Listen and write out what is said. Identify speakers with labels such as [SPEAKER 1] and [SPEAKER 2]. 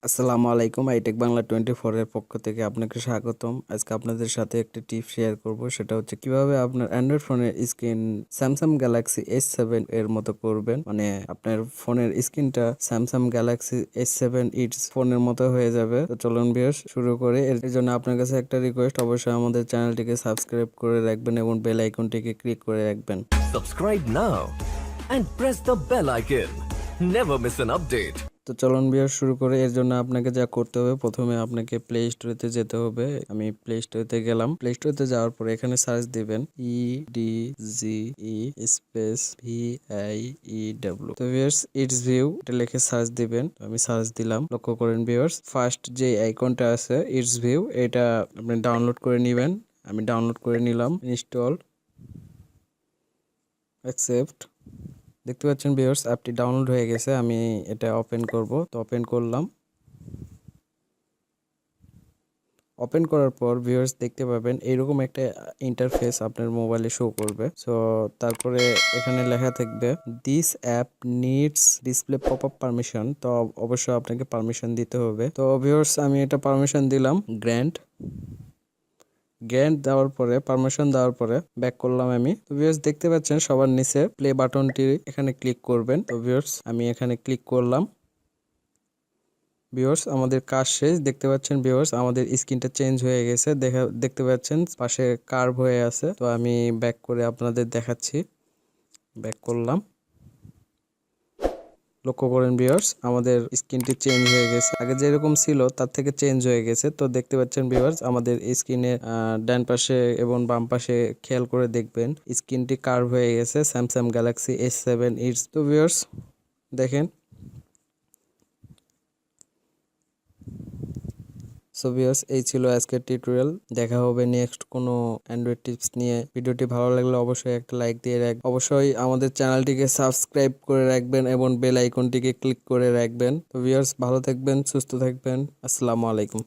[SPEAKER 1] আসসালামু আলাইকুম। iTechBangla24 এর পক্ষ থেকে আপনাকে স্বাগতম। আজকে আপনাদের সাথে একটি টিপ শেয়ার করব, সেটা হচ্ছে কিভাবে আপনার অ্যান্ড্রয়েড ফোনের স্ক্রিন স্যামসাং গ্যালাক্সি S7 এর মতো করবেন। মানে আপনার ফোনের স্ক্রিনটা স্যামসাং গ্যালাক্সি S7 ইটস ফোনের মতো হয়ে যাবে। তো চলুন ভিউয়ার্স শুরু করে। এর জন্য আপনার কাছে একটা রিকোয়েস্ট, অবশ্যই আমাদের চ্যানেলটিকে সাবস্ক্রাইব করে রাখবেন এবং বেল আইকনটিকে ক্লিক করে রাখবেন।
[SPEAKER 2] Subscribe now and press the bell icon. Never miss an update.
[SPEAKER 1] তো চলুন ভিউয়ার্স শুরু করে। এর জন্য আপনাকে যা করতে হবে, প্রথমে আপনাকে প্লে স্টোরেতে যেতে হবে। আমি প্লে স্টোরেতে গেলাম। প্লে স্টোরেতে যাওয়ার পরে এখানে সার্চ দিবেন EDGE স্পেস VIEW। তো ভিউয়ার্স ইটস ভিউ এটা লিখে সার্চ দিবেন। আমি সার্চ দিলাম। লক্ষ্য করেন ভিউয়ার্স, ফার্স্ট যে আইকনটা আছে ইটস ভিউ, এটা আপনি ডাউনলোড করে নেবেন। আমি ডাউনলোড করে নিলাম। Install, accept. দেখতে পাচ্ছেন ভিউয়ার্স অ্যাপটি ডাউনলোড হয়ে গেছে। আমি এটা ওপেন করব। তো ওপেন করলাম। ওপেন করার পর ভিউয়ার্স দেখতে পাবেন এইরকম একটা ইন্টারফেস আপনার মোবাইলে শো করবে। সো তারপরে এখানে লেখা থাকবে this app needs display pop up permission. তো অবশ্যই আপনাকে পারমিশন দিতে হবে। তো ভিউয়ার্স আমি এটা পারমিশন দিলাম, গ্র্যান্ট দেওয়ার পরে, পারমিশন দেওয়ার পরে ব্যাক করলাম আমি। তো ভিউয়ার্স দেখতে পাচ্ছেন সবার নিচে প্লে বাটনটি, এখানে ক্লিক করবেন। তো ভিউয়ার্স আমি এখানে ক্লিক করলাম। ভিউয়ার্স আমাদের কাজ শেষ। দেখতে পাচ্ছেন ভিউয়ার্স আমাদের স্ক্রিনটা চেঞ্জ হয়ে গেছে। দেখতে পাচ্ছেন পাশে কার্ভ হয়ে আছে। তো আমি ব্যাক করে আপনাদের দেখাচ্ছি। ব্যাক করলাম। লক্ষ্য করেন ভিউয়ার্স আমাদের স্ক্রিনটি চেঞ্জ হয়ে গেছে। আগে যেরকম ছিল তার থেকে চেঞ্জ হয়ে গেছে। তো দেখতে পাচ্ছেন ভিউয়ার্স আমাদের স্ক্রিনে ডান পাশে এবং বাম পাশে খেয়াল করে দেখবেন স্ক্রিনটি কার্ভ হয়ে গেছে স্যামসাং গ্যালাক্সি S7 ইটস। তো ভিউয়ার্স দেখেন। সো ভিউয়ার্স এই ছিল আজকের টিউটোরিয়াল। দেখা হবে নেক্সট কোনো অ্যান্ড্রয়েড টিপস নিয়ে। ভিডিওটি ভালো লাগলে অবশ্যই একটা লাইক দিয়ে রাখবেন। অবশ্যই আমাদের চ্যানেলটিকে সাবস্ক্রাইব করে রাখবেন এবং বেল আইকনটিকে ক্লিক করে রাখবেন। তো ভিউয়ার্স ভালো থাকবেন, সুস্থ থাকবেন। আসসালামু আলাইকুম।